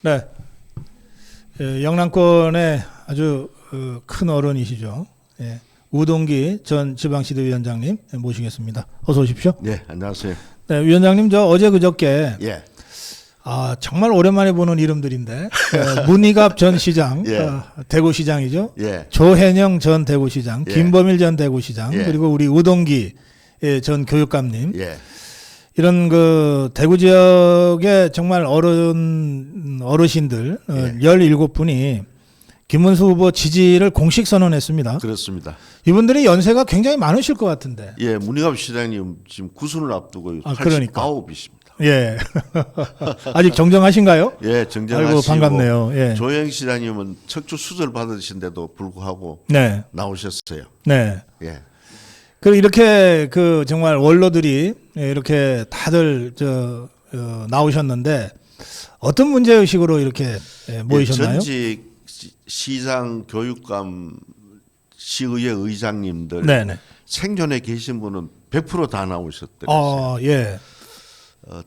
네, 영남권의 아주 큰 어른이시죠. 예, 우동기 전 지방시도위원장님 모시겠습니다. 어서 오십시오. 네, 안녕하세요. 네, 위원장님 저 어제 그저께 예, 정말 오랜만에 보는 이름들인데 문희갑 전 시장, 예. 대구시장이죠. 예, 조hen영 전 대구시장, 예. 김범일 전 대구시장, 예. 그리고 우리 우동기 전 교육감님. 예, 이런 그 대구 지역의 정말 어르신들 예. 17분이 김문수 후보 지지를 공식 선언했습니다. 그렇습니다. 이분들이 연세가 굉장히 많으실 것 같은데. 예, 문희갑 시장님 지금 구순을 앞두고 그러니까. 89이십니다. 예. 아직 정정하신가요? 예, 정정하시고. 아이고 반갑네요. 예. 조영 시장님은 척추 수술 받으신데도 불구하고 네. 나오셨어요. 네. 예, 그 이렇게 그 정말 원로들이 이렇게 다들 나오셨는데 어떤 문제 의식으로 이렇게 모이셨나요? 전직 시장 교육감 시의회 의장님들 네네. 생존에 계신 분은 100%다 나오셨더라고요. 예.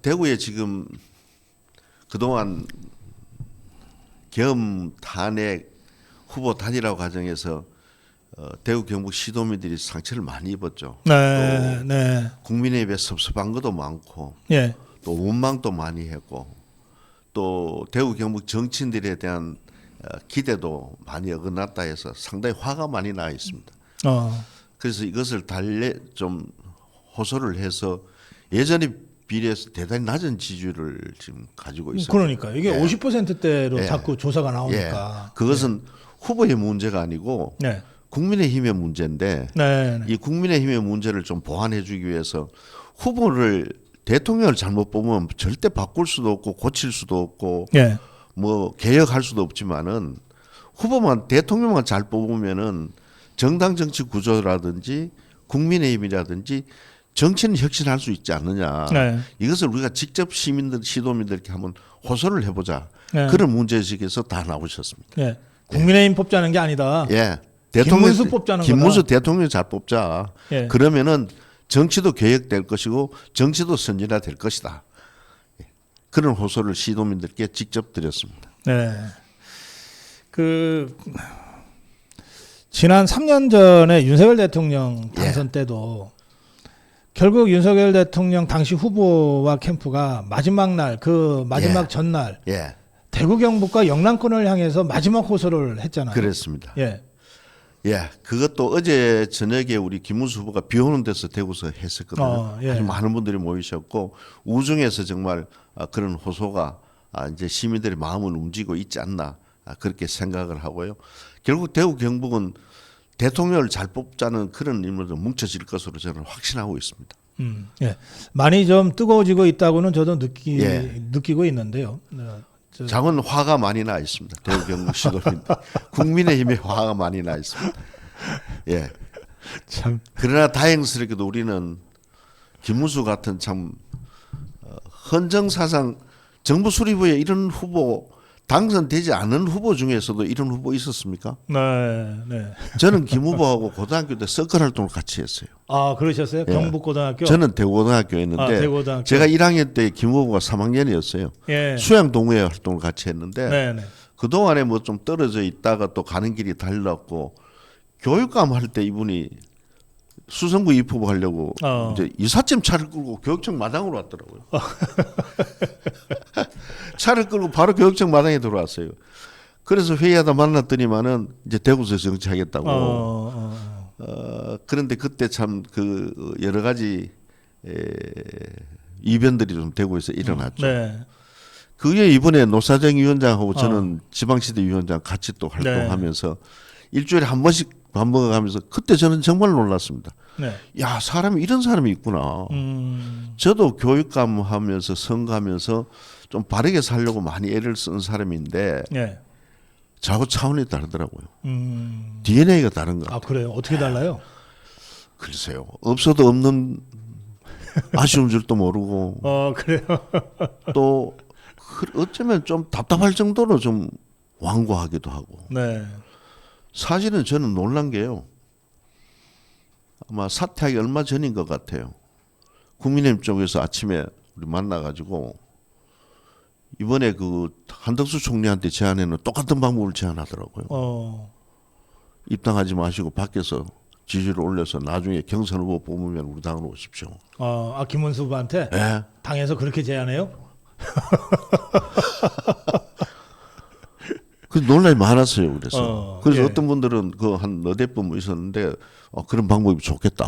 대구에 지금 그동안 겸 탄핵 후보 단일화 과정에서 대구 경북 시도민들이 상처를 많이 입었죠. 네, 또 네. 국민의힘에 섭섭한 것도 많고 예. 또 원망도 많이 했고 또 대구 경북 정치인들에 대한 기대도 많이 어긋났다 해서 상당히 화가 많이 나 있습니다. 그래서 이것을 좀 호소를 해서 예전에 비례해서 대단히 낮은 지지율을 지금 가지고 있어요. 그러니까 이게 예. 50%대로 예. 자꾸 조사가 나오니까. 예. 그것은 후보의 문제가 아니고 네. 국민의힘의 문제인데 네. 네. 이 국민의힘의 문제를 좀 보완해주기 위해서 후보를 대통령을 잘못 뽑으면 절대 바꿀 수도 없고 고칠 수도 없고 예. 뭐 개혁할 수도 없지만은 후보만 대통령만 잘 뽑으면은 정당 정치 구조라든지 국민의힘이라든지 정치는 혁신할 수 있지 않느냐. 네. 이것을 우리가 직접 시도민들께 한번 호소를 해보자. 네. 그런 문제의식에서 다 나오셨습니다. 예. 국민의힘 뽑자는 게 아니다. 예. 김문수 뽑자는 김문수 거다. 대통령 잘 뽑자. 예. 그러면은 정치도 개혁될 것이고 정치도 선진화될 것이다. 예. 그런 호소를 시도민들께 직접 드렸습니다. 네. 지난 3년 전에 윤석열 대통령 당선 때도 결국 윤석열 대통령 당시 후보와 캠프가 마지막 날, 마지막 예. 전날 예. 대구 경북과 영남권을 향해서 마지막 호소를 했잖아요. 그랬습니다. 예. 예, 그것도 어제 저녁에 우리 김문수 후보가 비 오는 데서 대구서 했었거든요. 예. 아주 많은 분들이 모이셨고 우중에서 정말 그런 호소가 이제 시민들의 마음을 움직이고 있지 않나 그렇게 생각을 하고요. 결국 대구 경북은 대통령을 잘 뽑자는 그런 인물로 뭉쳐질 것으로 저는 확신하고 있습니다. 예. 많이 좀 뜨거워지고 있다고는 저도 예. 느끼고 있는데요. 장은 화가 많이 나 있습니다. 대구 경북 시도민 국민의힘에 화가 많이 나 있습니다. 예. 참. 그러나 다행스럽게도 우리는 김문수 같은 참 헌정사상 정부 수립후에 이런 후보 당선되지 않은 후보 중에서도 이런 후보 있었습니까? 네, 네. 저는 김 후보하고 고등학교 때 서클 활동을 같이 했어요. 그러셨어요? 예. 경북고등학교? 저는 대구고등학교였는데 대구고등학교. 제가 1학년 때 김 후보가 3학년이었어요. 예. 수양 동호회 활동을 같이 했는데 네, 네. 그동안에 뭐 좀 떨어져 있다가 또 가는 길이 달랐고 교육감 할 때 이분이 수성구 입후보하려고 이제 이삿짐 차를 끌고 교육청 마당으로 왔더라고요. 차를 끌고 바로 교육청 마당에 들어왔어요. 그래서 회의하다 만났더니만은 이제 대구에서 정치하겠다고. 그런데 그때 참 그 여러 가지 이변들이 좀 대구에서 일어났죠. 네. 그게 이번에 노사정 위원장하고 저는 지방시대 위원장 같이 또 활동하면서 일주일에 한 번씩 밥 먹어가면서 그때 저는 정말 놀랐습니다. 네. 야, 사람이 이런 사람이 있구나. 저도 교육감 하면서 선거하면서 좀 바르게 살려고 많이 애를 쓴 사람인데 예. 저하고 차원이 다르더라고요. DNA가 다른 것 같아요. 그래요? 어떻게 달라요? 글쎄요. 없어도 없는 아쉬운 줄도 모르고 그래요? 또 어쩌면 좀 답답할 정도로 좀 완고하기도 하고. 네. 사실은 저는 놀란 게요. 아마 사퇴하기 얼마 전인 것 같아요. 국민의힘 쪽에서 아침에 우리 만나가지고 이번에 그 한덕수 총리한테 제안에는 똑같은 방법을 제안하더라고요. 입당하지 마시고 밖에서 지지를 올려서 나중에 경선 후보 뽑으면 우리 당으로 오십시오. 김문수 후보한테 예. 당에서 그렇게 제안해요? 그 논란이 많았어요. 그래서 예. 어떤 분들은 그 한 너댓 분 있었는데 그런 방법이 좋겠다.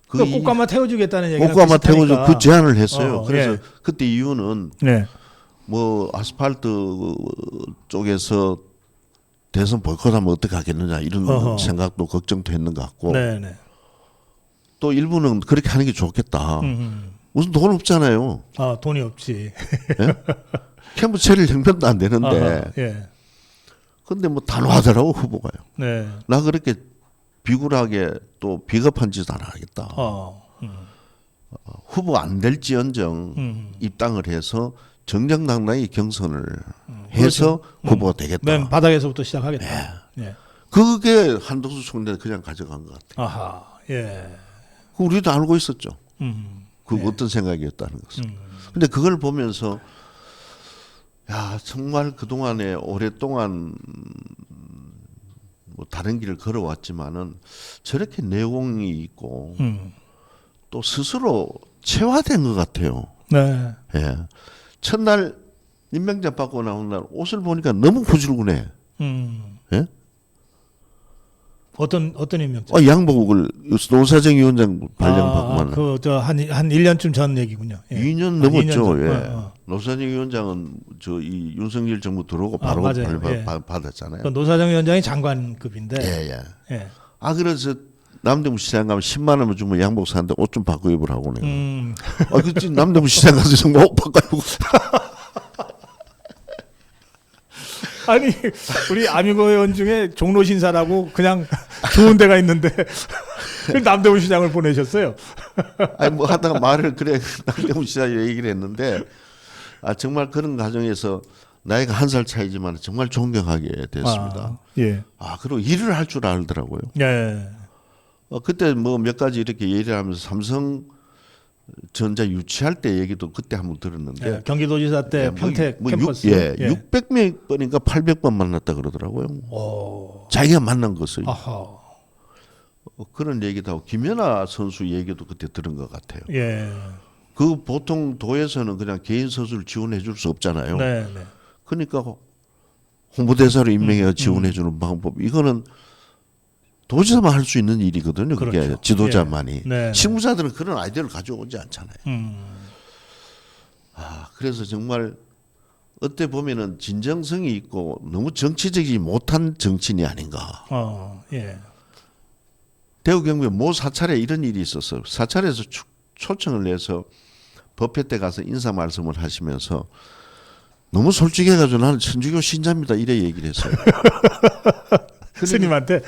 그 꽃가마 태워주겠다는 얘기는 꽃가마 태워줘 비슷하니까. 그 제안을 했어요. 그래서 예. 그때 이유는 네. 뭐 아스팔트 쪽에서 대선 보이콧하면 어떻게 하겠느냐 이런 생각도 걱정도 했는 것 같고 네네. 또 일부는 그렇게 하는 게 좋겠다. 무슨 돈 없잖아요. 돈이 없지. 예? 캠프 체를 형편도 안 되는데. 예. 근데 뭐 단호하더라고 후보가요. 네. 나 그렇게 비굴하게 또 비겁한 짓 안 하겠다. 후보 안 될지언정 입당을 해서 정정당당히 경선을 해서 그렇죠. 후보가 되겠다. 맨 바닥에서부터 시작하겠다. 예. 그게 한덕수 총리가 그냥 가져간 것 같아요. 아하. 예. 우리도 알고 있었죠. 그 네. 어떤 생각이었다는 것을. 근데 그걸 보면서 야 정말 그동안에 오랫동안 뭐 다른 길을 걸어왔지만은 저렇게 내공이 있고 또 스스로 체화된 것 같아요. 네. 예. 첫날 임명장 받고 나온 날 옷을 보니까 너무 후줄근해. 예? 어떤 임명장? 양복을 노사정위원장 발령받고만 그저한 1년쯤 전 얘기군요. 예. 2년 넘었죠. 2년 전. 예. 노사정위원장은 저 이 윤석열 정부 들어오고 바로 맞아요. 예. 받았잖아요. 그 노사정 위원장이 장관급인데. 예. 예. 그래서 남대문 시장 가면 10만 원만 주면 양복 사는데 옷 좀 바꿔 입으라고 내가. 그치 남대문 시장 가서 정말 옷 바꿔 입고. 아니 우리 아미고 의원 중에 종로 신사라고 그냥 좋은 데가 있는데 남대문 시장을 보내셨어요. 아니 뭐 하다가 말을 그래 남대문 시장 얘기를 했는데 정말 그런 과정에서 나이가 1살 차이지만 정말 존경하게 됐습니다. 예. 그리고 일을 할 줄 알더라고요. 예. 그때 뭐 몇 가지 이렇게 얘기를 하면서 삼성전자 유치할 때 얘기도 그때 한번 들었는데 예. 경기도지사 때 평택 캠퍼스. 600번인가 800번 만났다 그러더라고요. 자기가 만난 것을. 아하. 그런 얘기도 하고 김연아 선수 얘기도 그때 들은 것 같아요. 예. 그 보통 도에서는 그냥 개인 선수를 지원해 줄 수 없잖아요. 네. 그러니까 홍보대사로 임명해 지원해 주는 방법 이거는 도지사만 할 수 있는 일이거든요. 그게 그렇죠. 지도자만이. 예. 네. 실무자들은 그런 아이디어를 가져오지 않잖아요. 그래서 정말 어때 보면은 진정성이 있고 너무 정치적이지 못한 정치인이 아닌가. 예. 대구 경북에 모 사찰에 이런 일이 있었어요. 사찰에서 초청을 내서 법회 때 가서 인사 말씀을 하시면서 너무 솔직해가지고 나는 천주교 신자입니다 이래 얘기를 했어요. 스님한테.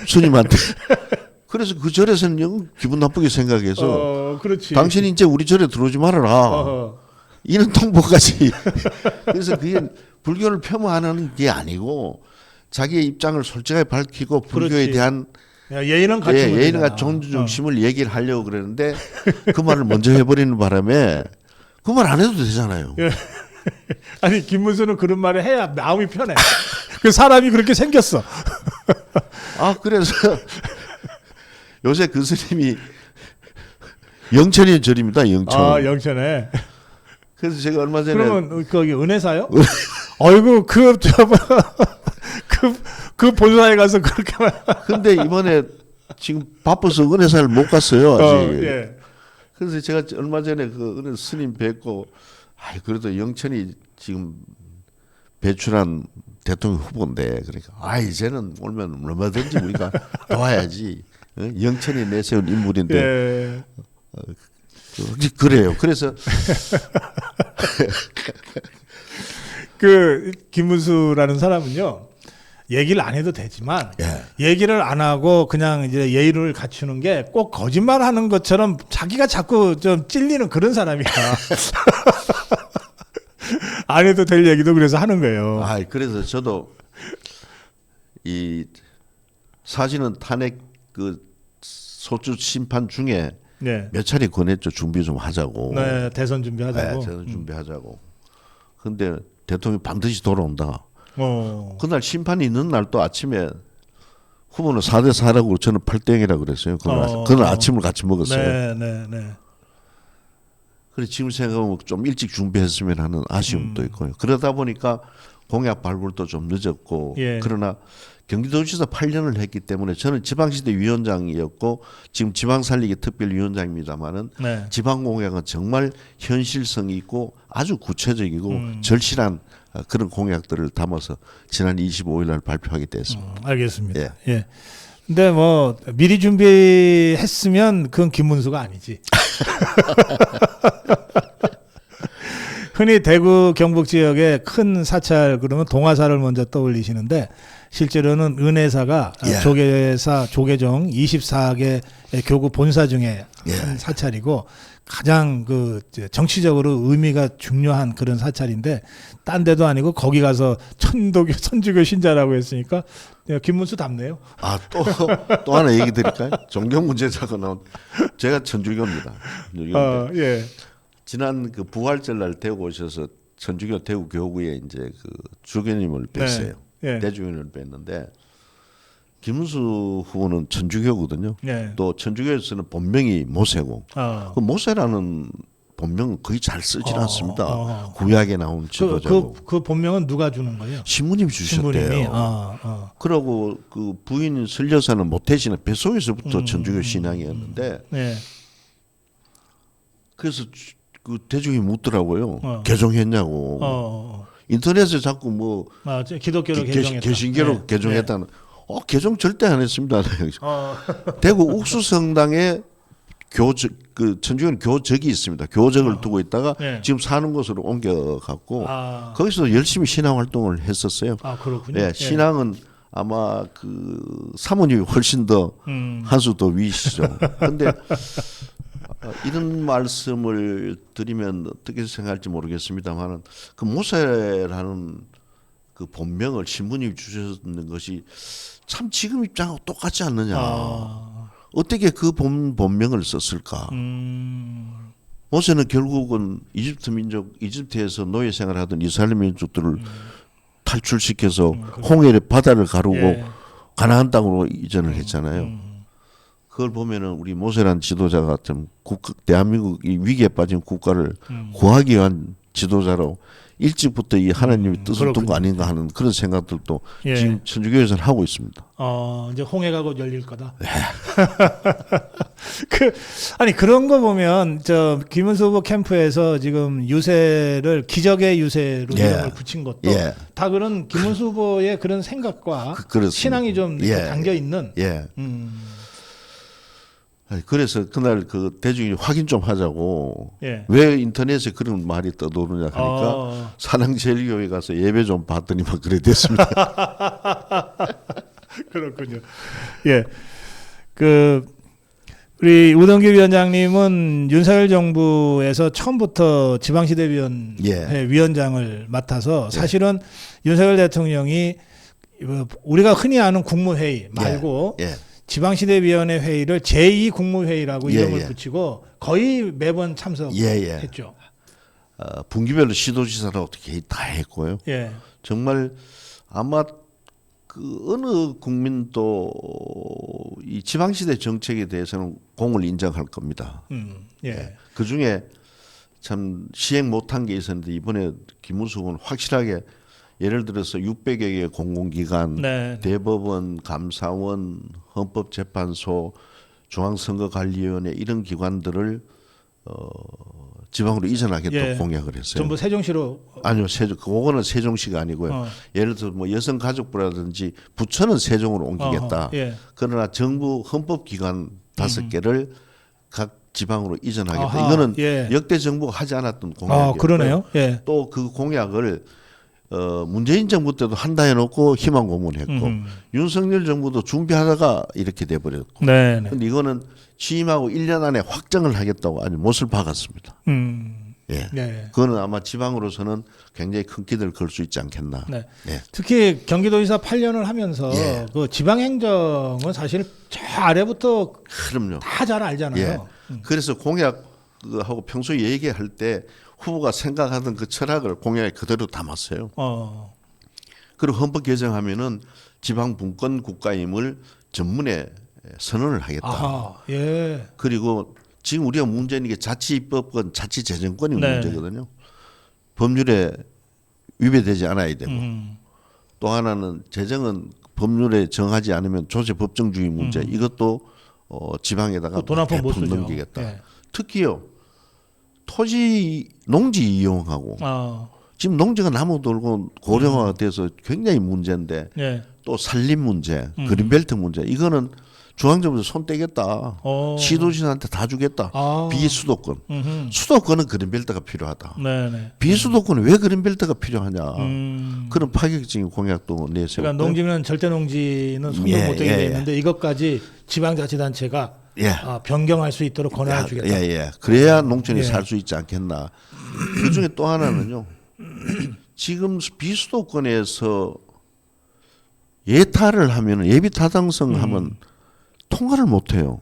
그래서 그 절에서는 영 기분 나쁘게 생각해서 그렇지. 당신이 이제 우리 절에 들어오지 말아라. 이런 통보까지. 그래서 그게 불교를 폄하하는 게 아니고 자기의 입장을 솔직하게 밝히고 불교에 그렇지. 대한 예의는 갖추면 예의는 되잖아. 존중 중심을 얘기를 하려고 그러는데 그 말을 먼저 해버리는 바람에 그 말 안 해도 되잖아요. 예. 아니 김문수는 그런 말을 해야 마음이 편해. 그 사람이 그렇게 생겼어. 그래서 요새 그 스님이 영천의 절입니다. 영천. 영천에. 그래서 제가 얼마 전에 그러면 거기 은혜사요? 어이구 그 본사에 가서 그렇게 말. 근데 이번에 지금 바빠서 은혜사를 못 갔어요. 아직. 예. 그래서 제가 얼마 전에 그 은혜 스님 뵙고 그래도 영천이 지금 배출한 대통령 후보인데 그러니까 이제는 오면 얼마든지 우리가 도와야지. 영천이 내세운 인물인데 예. 그래요. 그래서 그 김문수라는 사람은요. 얘기를 안 해도 되지만 얘기를 안 하고 그냥 이제 예의를 갖추는 게 꼭 거짓말하는 것처럼 자기가 자꾸 좀 찔리는 그런 사람이야. 안 해도 될 얘기도 그래서 하는 거예요. 그래서 저도 이 사실은 탄핵 그 소추 심판 중에 몇 차례 권했죠. 준비 좀 하자고. 네, 대선 준비하자고. 대선 준비하자고. 근데 대통령이 반드시 돌아온다. 그날 심판이 있는 날 또 아침에 후보는 4대4라고 저는 8대0이라고 그랬어요. 그날 아침을 같이 먹었어요. 그래서 지금 생각하면 좀 일찍 준비했으면 하는 아쉬움도 있고요. 그러다 보니까 공약 발굴도 좀 늦었고 그러나 경기도지사 8년을 했기 때문에 저는 지방시대 위원장이었고 지금 지방살리기 특별위원장입니다마는 지방 공약은 정말 현실성이 있고 아주 구체적이고 절실한 그런 공약들을 담아서 지난 25일 날 발표하게 됐습니다. 알겠습니다. 예. 근데 뭐 미리 준비했으면 그건 김문수가 아니지. 흔히 대구 경북 지역의 큰 사찰 그러면 동화사를 먼저 떠올리시는데 실제로는 은혜사가 조계사 조계종 24개 교구 본사 중에 한 사찰이고 가장 그 정치적으로 의미가 중요한 그런 사찰인데 딴 데도 아니고 거기 가서 천도교 선주교 신자라고 했으니까 김문수 답네요. 또 하나 얘기 드릴까요? 종교 문제자가 나온 제가 천주교입니다. 지난 그 부활절 날 대구 오셔서 천주교 대구 교구에 이제 그 주교님을 뵀어요. 대주교님을 뵀는데 김문수 후보는 천주교거든요. 또 천주교에서는 본명이 모세고 그 모세라는 본명은 거의 잘 쓰질 않습니다. 구약에 나온 지도자고. 그 본명은 누가 주는 거예요? 신부님이 주셨대요. 그러고 그 부인 설여사는 모태신앙 뱃속에서부터 천주교 신앙이었는데 그래서 그 대중이 묻더라고요. 개종했냐고. 인터넷에 자꾸 뭐 기독교로 개신교로 개종했다는. 개종 절대 안 했습니다. 대구 옥수성당에 그 천주교는 교적이 있습니다. 교적을 두고 있다가 지금 사는 곳으로 옮겨갔고 거기서 열심히 신앙 활동을 했었어요. 그렇군요. 신앙은 아마 그 사모님이 훨씬 더 한 수 더 위시죠. 그런데 이런 말씀을 드리면 어떻게 생각할지 모르겠습니다만은 그 모세라는 그 본명을 신부님이 주셨는 것이 참 지금 입장하고 똑같지 않느냐. 어떻게 그 본명을 썼을까? 모세는 결국은 이집트 민족, 이집트에서 노예 생활하던 이스라엘 민족들을 탈출시켜서 홍해의 바다를 가르고 가나안 땅으로 이전을 했잖아요. 그걸 보면은 우리 모세란 지도자가 좀 대한민국이 위기에 빠진 국가를 구하기 위한 지도자로 일찍부터 이 하나님의 뜻을 둔 거 아닌가 하는 그런 생각들도 지금 천주교에서는 하고 있습니다. 이제 홍해가 곧 열릴 거다. 아니 그런 거 보면 저 김문수 후보 캠프에서 지금 유세를 기적의 유세로 이름을 붙인 것도 다 그런 김문수 후보의 그런 생각과 신앙이 좀 담겨 있는. 그래서 그날 그 대중이 확인 좀 하자고 왜 인터넷에 그런 말이 떠도느냐 하니까 산항제일교회 가서 예배 좀 받더니만 그래 됐습니다. 그렇군요. 그 우리 우동규 위원장님은 윤석열 정부에서 처음부터 지방시대위원회 위원장을 맡아서 사실은 윤석열 대통령이 우리가 흔히 아는 국무회의 말고 지방시대위원회 회의를 제2국무회의라고 이름을 붙이고 거의 매번 참석했죠. 분기별로 시도지사를 어떻게 다 했고요. 정말 아마 그 어느 국민도 이 지방시대 정책에 대해서는 공을 인정할 겁니다. 그 중에 참 시행 못한 게 있었는데 이번에 김문수 후보는 확실하게 예를 들어서 600여 개의 공공기관, 대법원, 감사원, 헌법재판소, 중앙선거관리위원회 이런 기관들을 지방으로 이전하겠다고 공약을 했어요. 전부 세종시로? 아니요, 그거는 세종시가 아니고요. 예를 들어 뭐 여성가족부라든지 부처는 세종으로 옮기겠다. 그러나 정부 헌법기관 5개를 각 지방으로 이전하겠다. 이거는 역대 정부가 하지 않았던 공약이에요. 그러네요. 또 그 공약을 문재인 정부 때도 한다 해놓고 희망 고문했고 윤석열 정부도 준비하다가 이렇게 돼버렸고 근데 이거는 취임하고 1년 안에 확정을 하겠다고 아주 못을 박았습니다. 그거는 아마 지방으로서는 굉장히 큰 기대를 걸 수 있지 않겠나. 특히 경기도지사 8년을 하면서 그 지방행정은 사실 저 아래부터 다 잘 알잖아요. 그래서 공약하고 평소에 얘기할 때 후보가 생각하던 그 철학을 공약에 그대로 담았어요. 그리고 헌법 개정하면은 지방 분권 국가임을 전문에 선언을 하겠다. 아하, 예. 그리고 지금 우리가 문제는 게 자치입법권, 자치재정권이 네. 문제거든요. 법률에 위배되지 않아야 되고 또 하나는 재정은 법률에 정하지 않으면 조세 법정주의 문제 이것도 지방에다가 돈 한 푼 못 대폭 쓰죠. 넘기겠다. 예. 특히요 토지 농지 이용하고 지금 농지가 나무 돌고 고령화가 돼서 굉장히 문제인데 예. 또 산림 문제, 그린벨트 문제 이거는 중앙정부에서 손 떼겠다. 시도지사한테 다 주겠다. 비수도권. 수도권은 그린벨트가 필요하다. 네네. 비수도권은 왜 그린벨트가 필요하냐. 그런 파격적인 공약도 내세웠고요. 그러니까 농지는 절대 농지는 선동 못하게 돼 있는데 이것까지 지방자치단체가 변경할 수 있도록 권한을 주겠다. 그래야 농촌이 살 수 있지 않겠나. 그중에 또 하나는요. 지금 비수도권에서 예타를 하면 예비타당성 하면 통과를 못해요.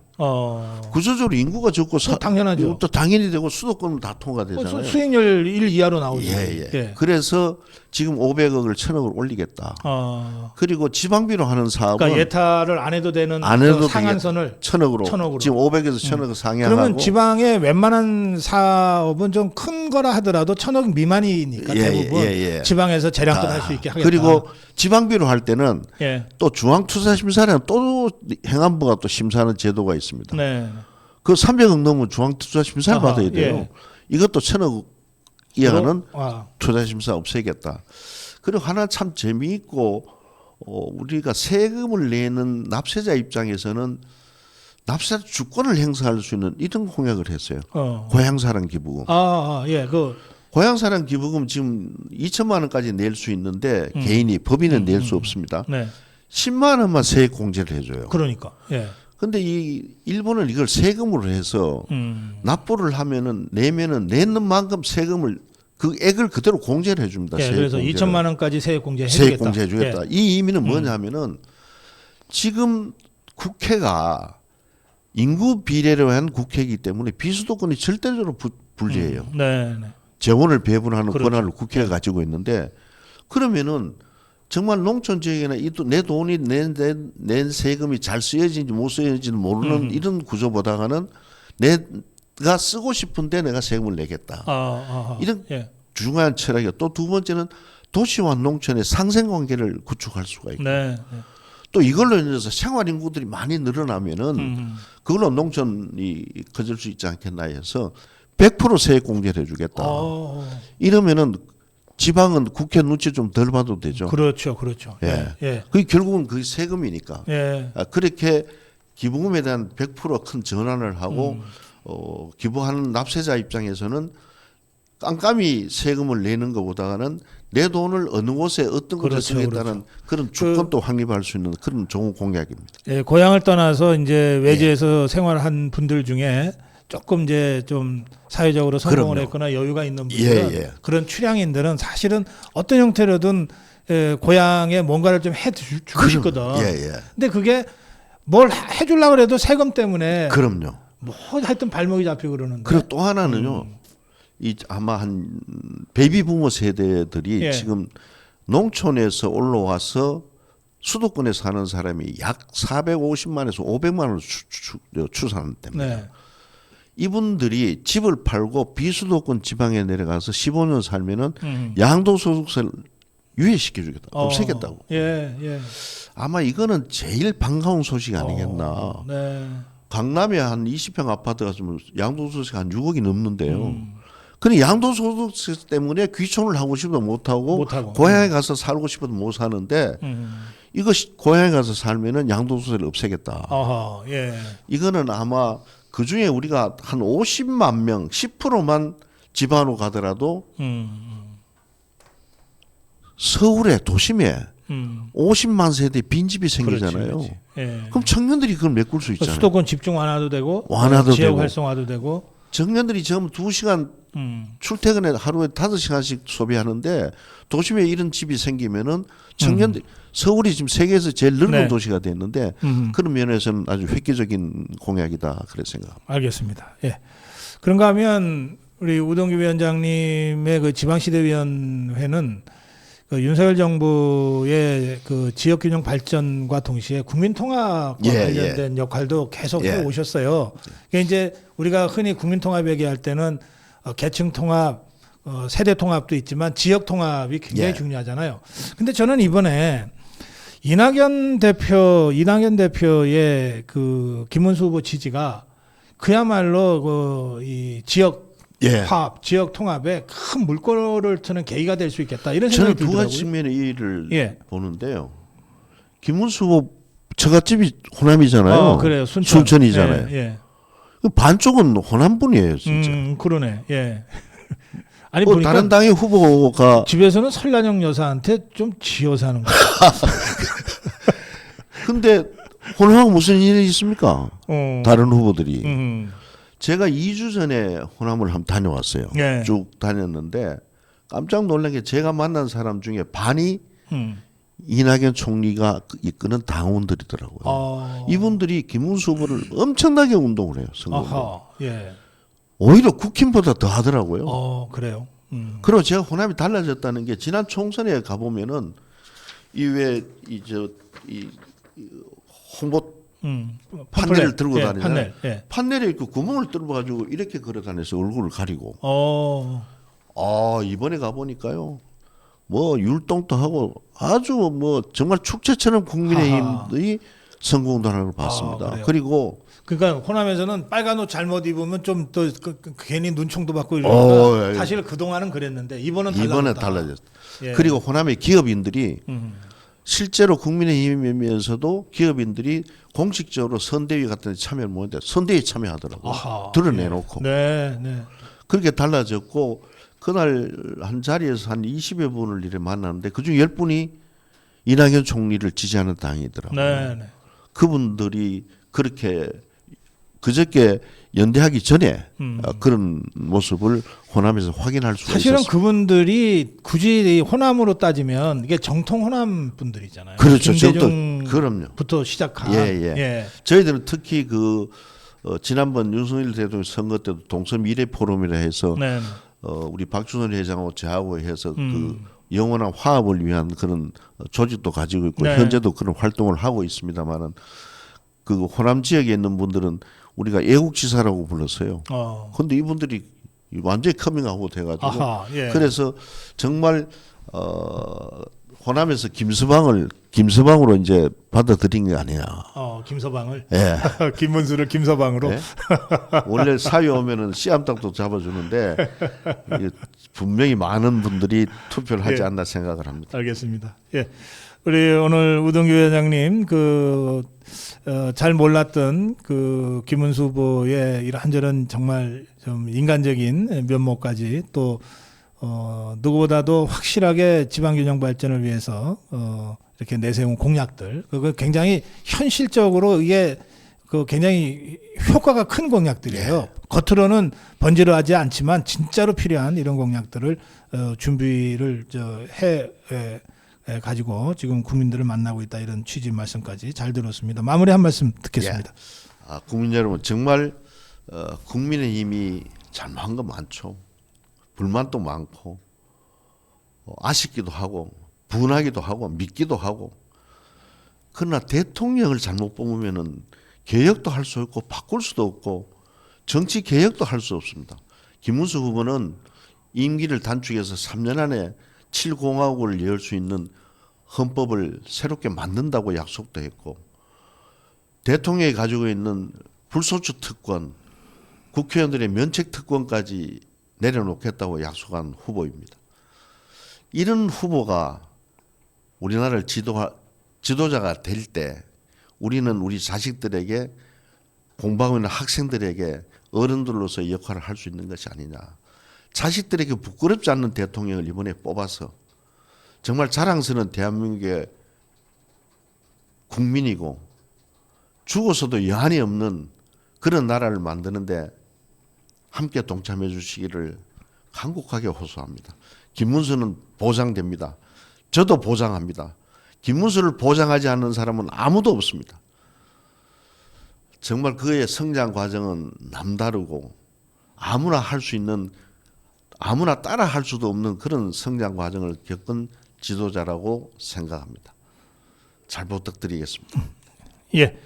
구조적으로 인구가 적고 당연하죠. 또 당연히 되고 수도권은 다 통과되잖아요. 수익률 1 이하로 나오죠. 예. 그래서 지금 500억을 1000억을 올리겠다. 그리고 지방비로 하는 사업은 그러니까 예타를 안 해도 되는 안 해도 상한선을 1000억으로 지금 500에서 1000억 상향하고 그러면 지방의 웬만한 사업은 좀 큰 거라 하더라도 1000억 미만이니까 대부분 지방에서 재량권 할 수 있게 하겠다. 그리고 지방비로 할 때는 또 중앙투자심사라는 또 행안부가 또 심사하는 제도가 있습니다. 네. 그 300억 넘으면 중앙투자심사를 받아야 돼요. 이것도 1000억 이하는 투자심사 없애겠다. 그리고 하나 참 재미있고 우리가 세금을 내는 납세자 입장에서는 납세자 주권을 행사할 수 있는 이런 공약을 했어요. 고향사랑 기부금. 고향사랑 기부금 지금 2천만 원까지 낼 수 있는데 개인이 법인은 낼 수 없습니다. 10만 원만 세액 공제를 해줘요. 그러니까. 근데 이 일본은 이걸 세금으로 해서 납부를 하면은 내면은 내는 만큼 세금을 그 액을 그대로 공제를 해줍니다. 그래서 2천만 원까지 세액 공제 해주겠다. 세액 공제 해주겠다. 이 의미는 뭐냐면은 지금 국회가 인구 비례로 한 국회이기 때문에 비수도권이 절대적으로 불리해요. 재원을 배분하는 권한을 국회가 가지고 있는데 그러면은 정말 농촌 지역에나 내 돈이 낸 세금이 잘 쓰여진지 못 쓰여진지는 모르는 이런 구조보다는 내가 쓰고 싶은데 내가 세금을 내겠다. 이런 중요한 철학이요. 또 두 번째는 도시와 농촌의 상생관계를 구축할 수가 있고 또 이걸로 인해서 생활 인구들이 많이 늘어나면은 그걸로 농촌이 커질 수 있지 않겠나 해서 100% 세액 공제를 해주겠다. 이러면은 지방은 국회 눈치 좀 덜 봐도 되죠. 그렇죠. 그게 결국은 그게 세금이니까. 그렇게 기부금에 대한 100% 큰 전환을 하고 기부하는 납세자 입장에서는 깜깜이 세금을 내는 것보다는 내 돈을 어느 곳에 어떤 곳에 쓰겠다는 그런 주권도 확립할 수 있는 그런 좋은 공약입니다. 고향을 떠나서 이제 외지에서 생활한 분들 중에 조금 이제 좀 사회적으로 성공을 했거나 여유가 있는 분들은 그런 출향인들은 사실은 어떤 형태로든 고향에 뭔가를 좀 해주고 싶거든. 근데 그게 뭘 해주려고 해도 세금 때문에 뭐 하여튼 발목이 잡히고 그러는데. 그리고 또 하나는요. 이 아마 한 베이비 부모 세대들이 지금 농촌에서 올라와서 수도권에 사는 사람이 약 450만에서 500만 원을 추산됩니다. 이분들이 집을 팔고 비수도권 지방에 내려가서 15년 살면은 양도소득세를 유예시켜주겠다, 없애겠다고. 아마 이거는 제일 반가운 소식 아니겠나. 강남에 한 20평 아파트가 좀 양도소득세가 한 6억이 넘는데요. 근데 양도소득세 때문에 귀촌을 하고 싶어도 못하고 고향에 가서 살고 싶어도 못 사는데 이거 고향에 가서 살면은 양도소득세를 없애겠다. 이거는 아마 그 중에 우리가 한 50만 명, 10%만 지방으로 가더라도 서울에 도심에 50만 세대 빈집이 생기잖아요. 그럼 청년들이 그걸 메꿀 수 있잖아요. 수도권 집중 완화도 되고 지역 활성화도 되고 청년들이 지금 2시간 출퇴근에 하루에 5시간씩 소비하는데 도심에 이런 집이 생기면은 청년들 서울이 지금 세계에서 제일 넓은 도시가 됐는데 그런 면에서는 아주 획기적인 공약이다 그래 생각합니다. 알겠습니다. 그런가 하면 우리 우동규 위원장님의 그 지방시대위원회는 그 윤석열 정부의 그 지역균형 발전과 동시에 국민통합과 관련된 역할도 계속 해 오셨어요. 그러니까 이제 우리가 흔히 국민통합 얘기할 때는 계층통합, 세대통합도 있지만 지역통합이 굉장히 중요하잖아요. 근데 저는 이번에 이낙연 대표의 그 김문수 후보 지지가 그야말로 이 지역 화합, 지역 통합에 큰 물꼬를 트는 계기가 될 수 있겠다 이런 생각이 들더라고요. 저는 두 가지 측면의 이의를 보는데요. 김문수 후보 처갓집이 호남이잖아요. 그래요. 순천이잖아요. 반쪽은 호남 분이에요, 진짜. 그러네. 예. 아니 뭐 다른 당의 후보가 집에서는 설란영 여사한테 좀 지어 사는 거예요. 근데 호남하고 무슨 일이 있습니까? 다른 후보들이. 제가 2주 전에 호남을 한번 다녀왔어요. 쭉 다녔는데 깜짝 놀란 게 제가 만난 사람 중에 반이 이낙연 총리가 이끄는 당원들이더라고요. 이분들이 김문수 후보를 엄청나게 운동을 해요. 선거. 오히려 국힘보다 더 하더라고요. 그래요. 그리고 제가 호남이 달라졌다는 게 지난 총선에 가보면은 이 홍보 판넬을 들고 다니잖아요. 판넬에 있고 구멍을 뚫어가지고 이렇게 걸어다녀서 얼굴을 가리고. 이번에 가보니까요. 뭐 율동도 하고 아주 뭐 정말 축제처럼 국민의힘의 선거운동하는 걸 봤습니다. 그리고 그러니까 호남에서는 빨간 옷 잘못 입으면 좀 더 괜히 눈총도 받고 이러니까 사실 그동안은 그랬는데 이번에 달라졌다. 그리고 호남의 기업인들이 실제로 국민의힘이면서도 기업인들이 공식적으로 선대위 같은 데 참여를 못했는데 선대위에 참여하더라고요. 드러내놓고. 그렇게 달라졌고 그날 한 자리에서 한 20여 분을 이렇게 만났는데 그중 10분이 이낙연 총리를 지지하는 당이더라고요. 그분들이 그렇게 그저께 연대하기 전에 그런 모습을 호남에서 확인할 수가 사실은 있었습니다. 그분들이 굳이 호남으로 따지면 이게 정통 호남 분들이잖아요. 그렇죠. 김대중부터 시작한. 저희들은 특히 지난번 윤석열 대통령 선거 때도 동서 미래 포럼이라 해서 우리 박준원 회장하고 저하고 해서 그 영원한 화합을 위한 그런 조직도 가지고 있고 현재도 그런 활동을 하고 있습니다만은 그 호남 지역에 있는 분들은 우리가 애국지사라고 불렀어요. 그런데 이분들이 완전히 커밍아웃 해가지고 그래서 정말 호남에서 김서방으로 이제 받아들인 게 아니야. 김서방을. 김문수를 김서방으로. 원래 사회 오면은 씨암탉도 잡아주는데 분명히 많은 분들이 투표를 하지 않나 생각을 합니다. 알겠습니다. 우리 오늘 우동규 회장님 잘 몰랐던 그 김문수 후보의 이런저런 정말 좀 인간적인 면모까지 또 누구보다도 확실하게 지방균형 발전을 위해서 이렇게 내세운 공약들 그거 굉장히 현실적으로 이게 굉장히 효과가 큰 공약들이에요. 겉으로는 번지르하지 않지만 진짜로 필요한 이런 공약들을 준비를 가지고 지금 국민들을 만나고 있다 이런 취지 말씀까지 잘 들었습니다. 마무리 한 말씀 듣겠습니다. 국민 여러분 정말 국민의힘이 잘못한 거 많죠. 불만도 많고 아쉽기도 하고 분하기도 하고 믿기도 하고 그러나 대통령을 잘못 뽑으면은 개혁도 할 수 없고 바꿀 수도 없고 정치 개혁도 할 수 없습니다. 김문수 후보는 임기를 단축해서 3년 안에 7공화국을 열 수 있는 헌법을 새롭게 만든다고 약속도 했고 대통령이 가지고 있는 불소추 특권, 국회의원들의 면책 특권까지 내려놓겠다고 약속한 후보입니다. 이런 후보가 우리나라를 지도자가 될 때 우리는 우리 자식들에게 공부하고 있는 학생들에게 어른들로서 역할을 할 수 있는 것이 아니냐. 자식들에게 부끄럽지 않는 대통령을 이번에 뽑아서 정말 자랑스러운 대한민국의 국민이고 죽어서도 여한이 없는 그런 나라를 만드는데 함께 동참해 주시기를 간곡하게 호소합니다. 김문수는 보장됩니다. 저도 보장합니다. 김문수를 보장하지 않는 사람은 아무도 없습니다. 정말 그의 성장 과정은 남다르고 아무나 할 수 있는 아무나 따라 할 수도 없는 그런 성장 과정을 겪은 지도자라고 생각합니다. 잘 부탁드리겠습니다. 예.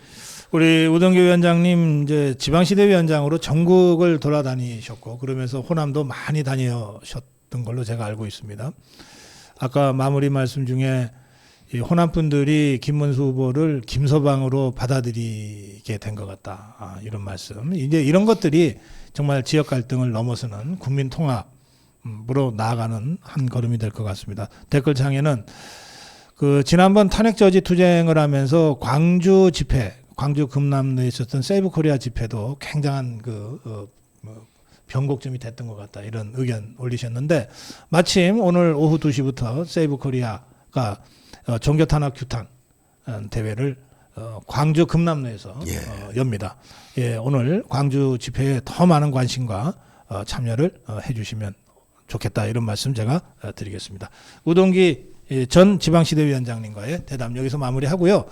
우리 우동규 위원장님 이제 지방시대위원장으로 전국을 돌아다니셨고 그러면서 호남도 많이 다니셨던 걸로 제가 알고 있습니다. 아까 마무리 말씀 중에 이 호남 분들이 김문수 후보를 김서방으로 받아들이게 된 것 같다. 이런 말씀. 이제 이런 것들이 정말 지역 갈등을 넘어서는 국민 통합으로 나아가는 한 걸음이 될 것 같습니다. 댓글창에는 그 지난번 탄핵 저지 투쟁을 하면서 광주 집회, 광주 금남로에 있었던 세이브 코리아 집회도 굉장한 변곡점이 됐던 것 같다. 이런 의견 올리셨는데 마침 오늘 오후 2시부터 세이브 코리아가 종교탄압 규탄 대회를 광주 금남로에서 엽니다. 예, 오늘 광주 집회에 더 많은 관심과 참여를 해주시면 좋겠다. 이런 말씀 제가 드리겠습니다. 우동기 전 지방시대위원장님과의 대담 여기서 마무리하고요.